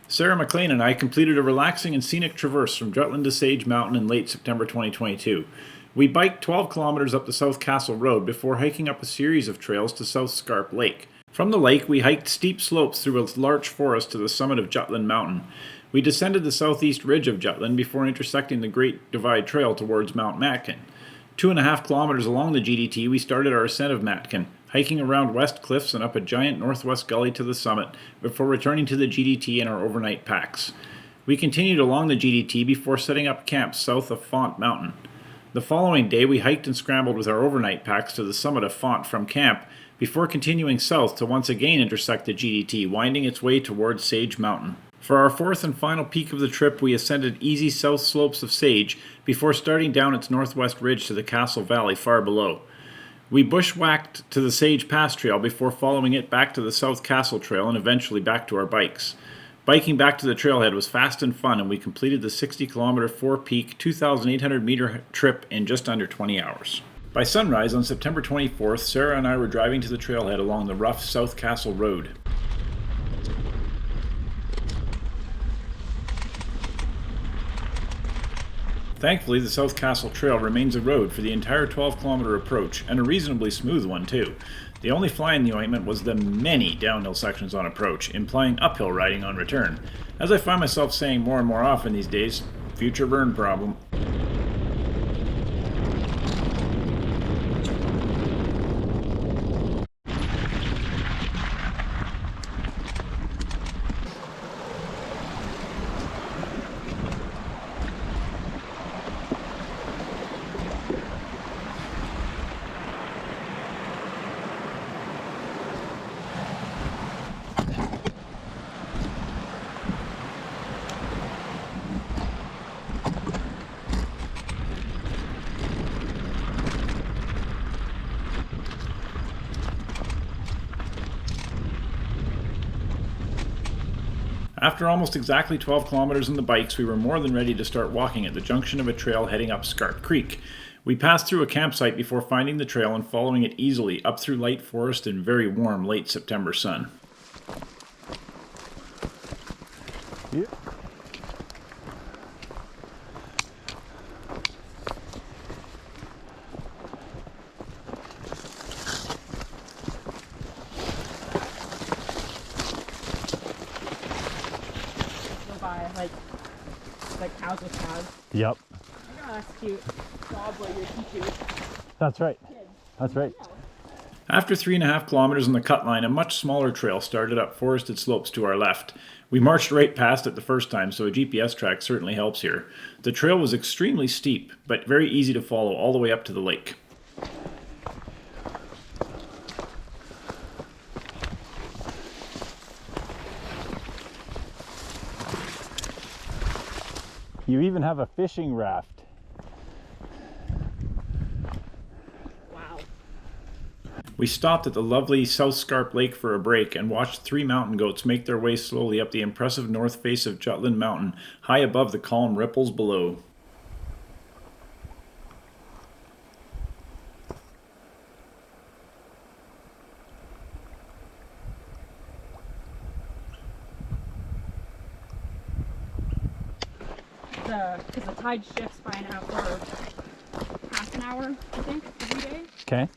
Sarah McLean and I completed a relaxing and scenic traverse from Jutland to Sage Mountain in late September 2022. We biked 12 kilometers up the South Castle Road before hiking up a series of trails to South Scarp Lake. From the lake, we hiked steep slopes through a large forest to the summit of Jutland Mountain. We descended the southeast ridge of Jutland before intersecting the Great Divide Trail towards Mount Matkin. 2.5 kilometers along the GDT, we started our ascent of Matkin, hiking around west cliffs and up a giant northwest gully to the summit before returning to the GDT in our overnight packs. We continued along the GDT before setting up camp south of Font Mountain. The following day, we hiked and scrambled with our overnight packs to the summit of Font from camp before continuing south to once again intersect the GDT, winding its way towards Sage Mountain. For our fourth and final peak of the trip, we ascended easy south slopes of Sage before starting down its northwest ridge to the Castle Valley far below. We bushwhacked to the Sage Pass Trail before following it back to the South Castle Trail and eventually back to our bikes. Biking back to the trailhead was fast and fun, and we completed the 60-kilometer four-peak, 2,800-meter trip in just under 20 hours. By sunrise on September 24th, Sarah and I were driving to the trailhead along the rough South Castle Road. Thankfully, the South Castle Trail remains a road for the entire 12-kilometer approach, and a reasonably smooth one, too. The only fly in the ointment was the many downhill sections on approach, implying uphill riding on return. As I find myself saying more and more often these days, future burn problem. After almost exactly 12 kilometers on the bikes, we were more than ready to start walking at the junction of a trail heading up Scarp Creek. We passed through a campsite before finding the trail and following it easily up through light forest and very warm late September sun. Yep. Like cows with cows. Yep. Oh, that's cute. Gobbler, you're cute. That's right. Kids. That's right. After 3.5 kilometers on the cut line, a much smaller trail started up forested slopes to our left. We marched right past it the first time, so a GPS track certainly helps here. The trail was extremely steep, but very easy to follow all the way up to the lake. You even have a fishing raft. Wow. We stopped at the lovely South Scarp Lake for a break and watched 3 mountain goats make their way slowly up the impressive north face of Jutland Mountain, high above the calm ripples below. Because the tide shifts by an hour, half an hour, I think, every day. Okay.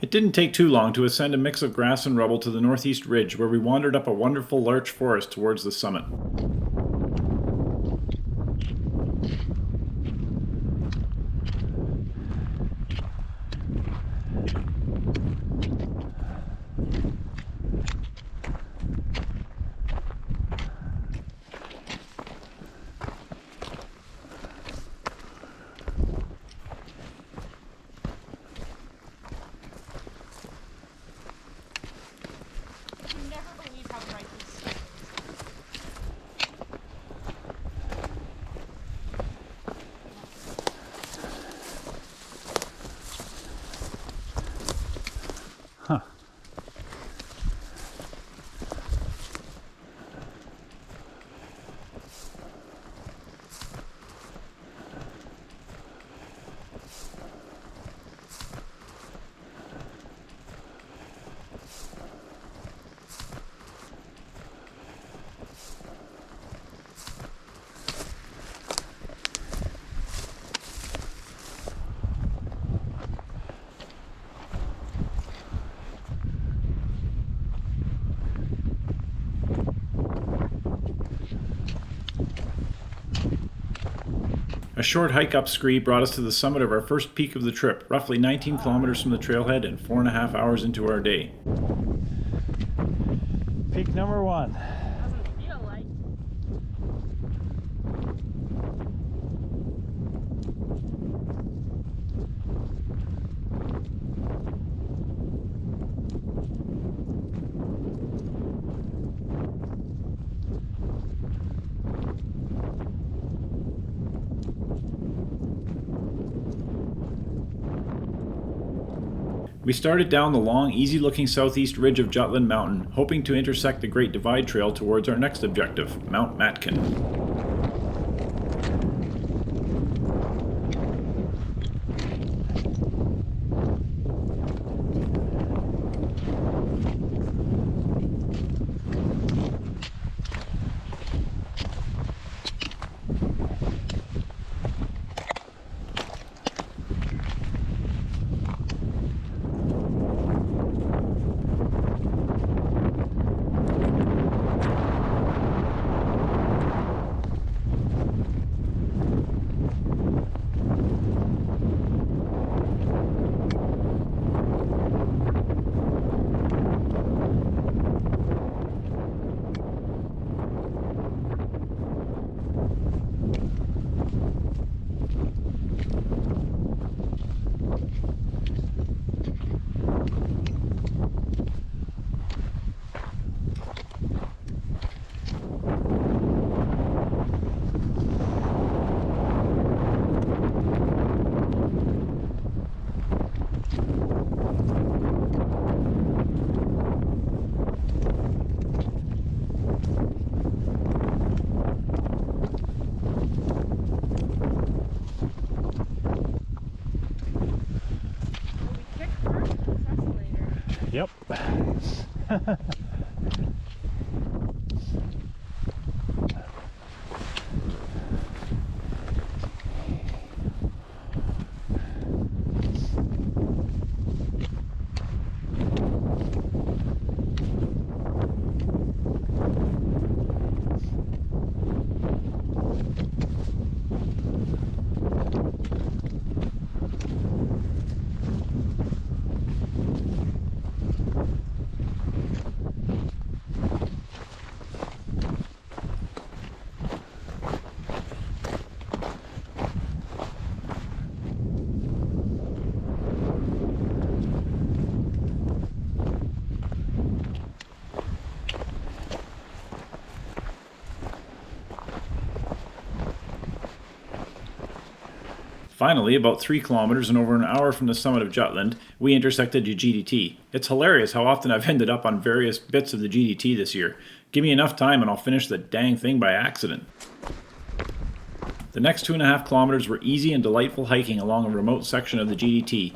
It didn't take too long to ascend a mix of grass and rubble to the northeast ridge, where we wandered up a wonderful larch forest towards the summit. A short hike up Scree brought us to the summit of our first peak of the trip, roughly 19 kilometers from the trailhead and 4.5 hours into our day. Peak number 1. Doesn't feel like. We started down the long, easy-looking southeast ridge of Jutland Mountain, hoping to intersect the Great Divide Trail towards our next objective, Mount Matkin. Yep. Finally, about 3 kilometers and over an hour from the summit of Jutland, we intersected the GDT. It's hilarious how often I've ended up on various bits of the GDT this year. Give me enough time and I'll finish the dang thing by accident. The next 2.5 kilometers were easy and delightful hiking along a remote section of the GDT.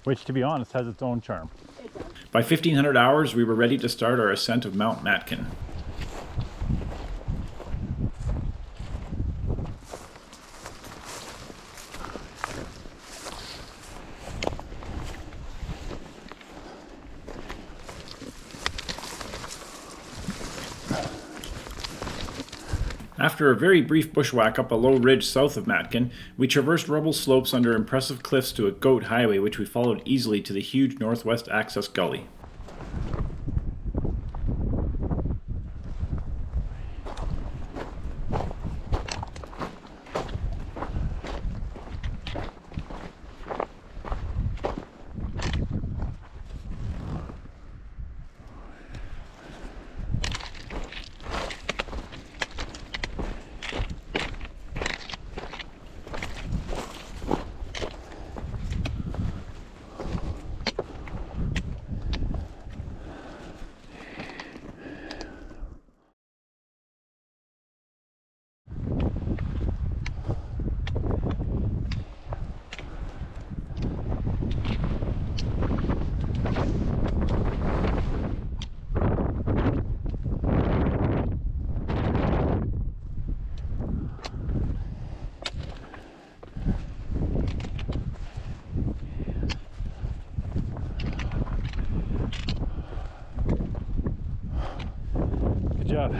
Which, to be honest, has its own charm. By 1500 hours, we were ready to start our ascent of Mount Matkin. After a very brief bushwhack up a low ridge south of Matkin, we traversed rubble slopes under impressive cliffs to a goat highway which we followed easily to the huge northwest access gully. job.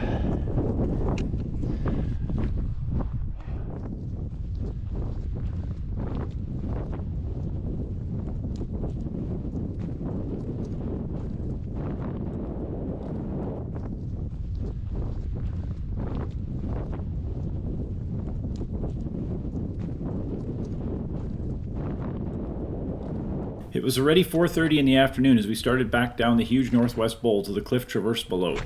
It was already 4:30 in the afternoon as we started back down the huge northwest bowl to the cliff traverse below.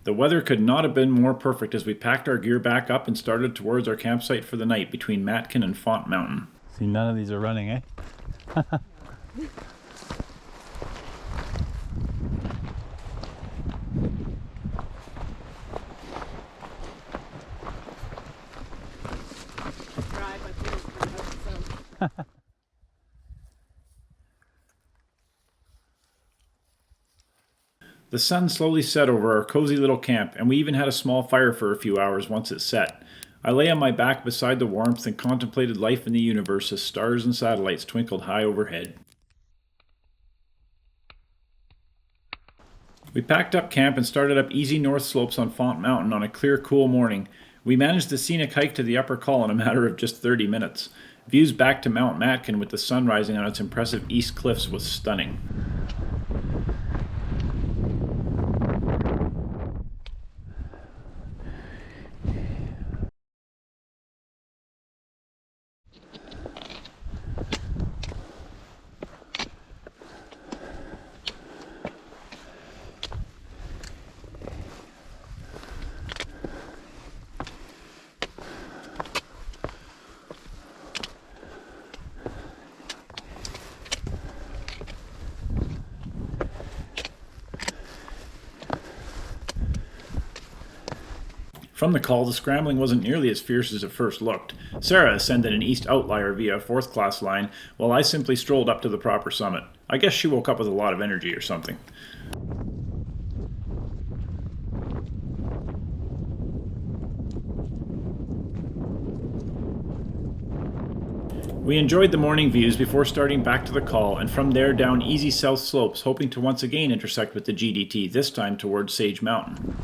The weather could not have been more perfect as we packed our gear back up and started towards our campsite for the night between Matkin and Font Mountain. See, none of these are running, eh? The sun slowly set over our cozy little camp, and we even had a small fire for a few hours once it set. I lay on my back beside the warmth and contemplated life in the universe as stars and satellites twinkled high overhead. We packed up camp and started up easy north slopes on Font Mountain on a clear, cool morning. We managed the scenic hike to the upper col in a matter of just 30 minutes. Views back to Mount Matkin with the sun rising on its impressive east cliffs was stunning. From the col, the scrambling wasn't nearly as fierce as it first looked. Sarah ascended an east outlier via a fourth-class line, while I simply strolled up to the proper summit. I guess she woke up with a lot of energy or something. We enjoyed the morning views before starting back to the col, and from there down easy south slopes, hoping to once again intersect with the GDT, this time towards Sage Mountain.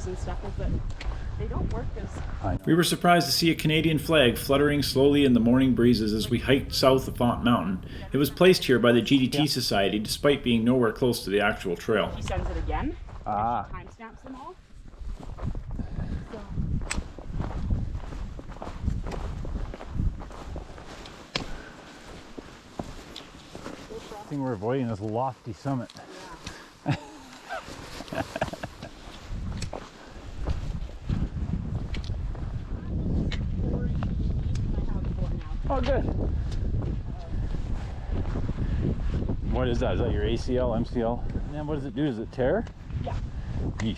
And stuff, but they don't work as... We were surprised to see a Canadian flag fluttering slowly in the morning breezes as we hiked south of Font Mountain. It was placed here by the GDT Society despite being nowhere close to the actual trail. He sends it again. Ah. Timestamps them all. I think we're avoiding this lofty summit. Yeah. Oh, good. What is that? Is that your ACL, MCL? And then what does it do? Does it tear? Yeah. Yeesh.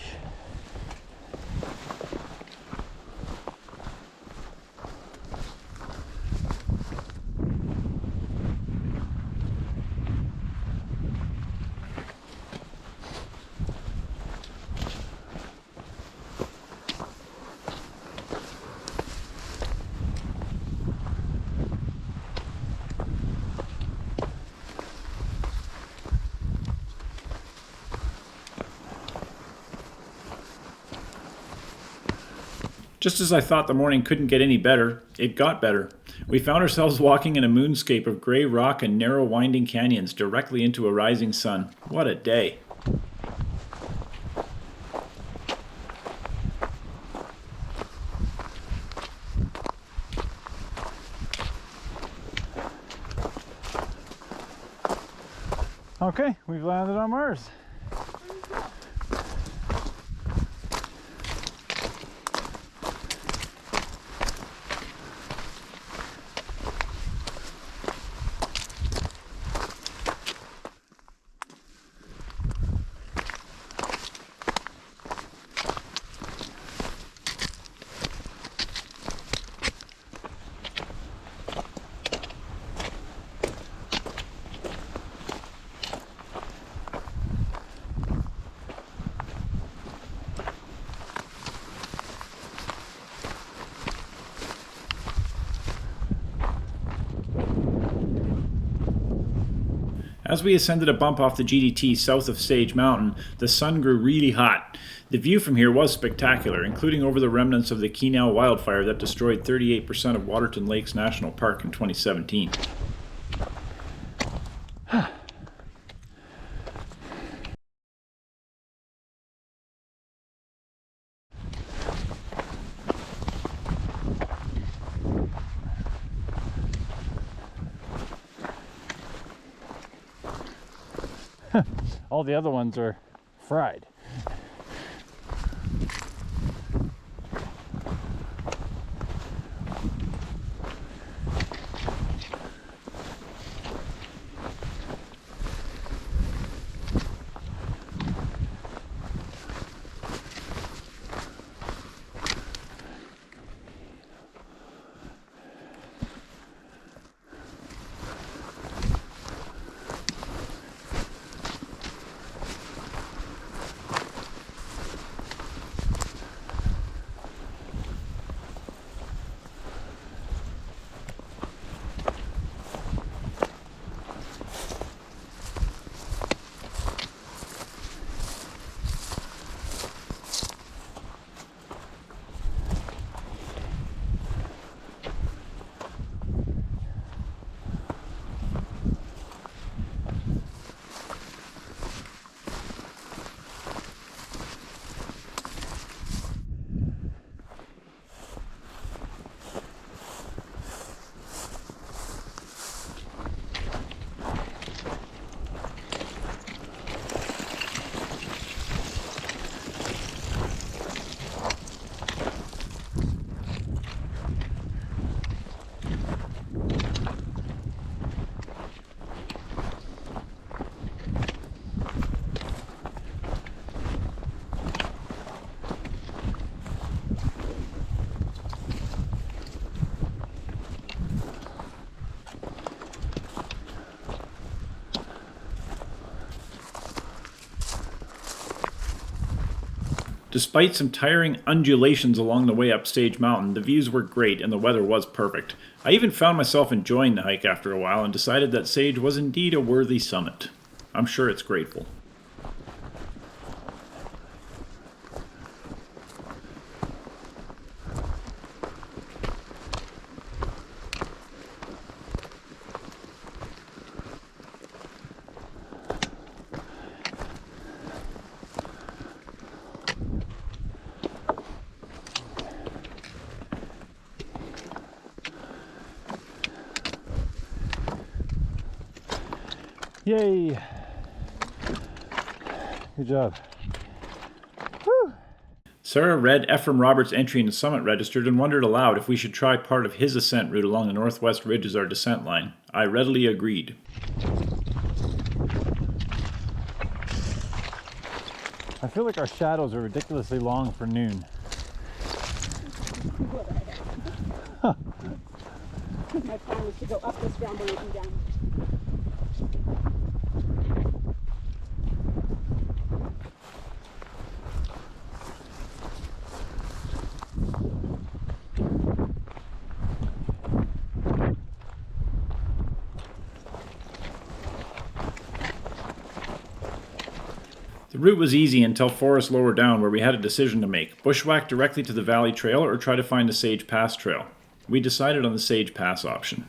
Just as I thought the morning couldn't get any better, it got better. We found ourselves walking in a moonscape of gray rock and narrow winding canyons directly into a rising sun. What a day. Okay, we've landed on Mars. As we ascended a bump off the GDT south of Sage Mountain, the sun grew really hot. The view from here was spectacular, including over the remnants of the Keenel wildfire that destroyed 38% of Waterton Lakes National Park in 2017. All the other ones are fried. Despite some tiring undulations along the way up Sage Mountain, the views were great and the weather was perfect. I even found myself enjoying the hike after a while and decided that Sage was indeed a worthy summit. I'm sure it's grateful. Yay! Good job. Woo. Sarah read Ephraim Roberts' entry in the summit registered and wondered aloud if we should try part of his ascent route along the northwest ridge as our descent line. I readily agreed. I feel like our shadows are ridiculously long for noon. My plan was to go up this scramble and down. The route was easy until forest lower down where we had a decision to make. Bushwhack directly to the Valley Trail or try to find the Sage Pass Trail. We decided on the Sage Pass option.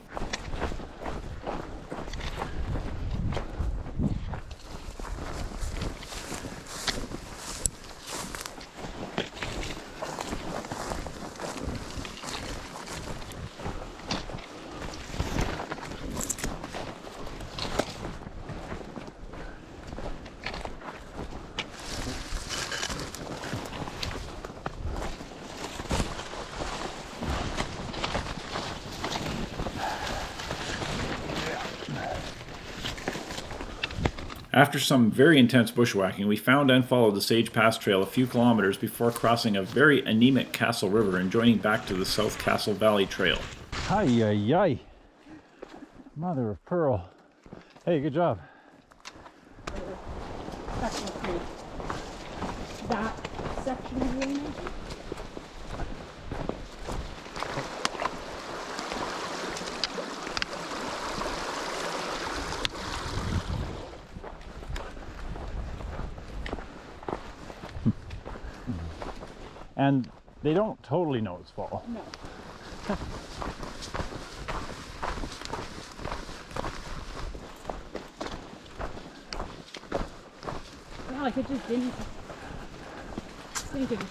After some very intense bushwhacking, we found and followed the Sage Pass Trail a few kilometers before crossing a very anemic Castle River and joining back to the South Castle Valley Trail. Hi, yi. Mother of pearl. Hey, good job. Section 3. That section is really nice. And they don't totally know it's fall. No. Yeah, like it just didn't give a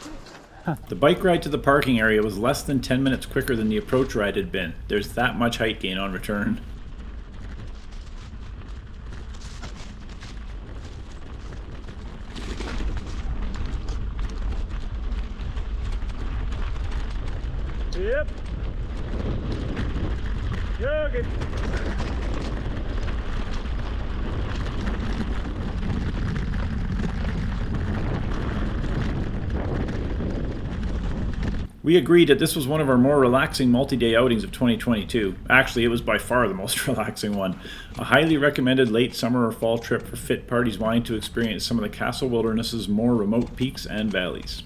shit. The bike ride to the parking area was less than 10 minutes quicker than the approach ride had been. There's that much height gain on return. Yep. Okay. We agreed that this was one of our more relaxing multi-day outings of 2022. Actually, it was by far the most relaxing one. A highly recommended late summer or fall trip for fit parties wanting to experience some of the Castle Wilderness's more remote peaks and valleys.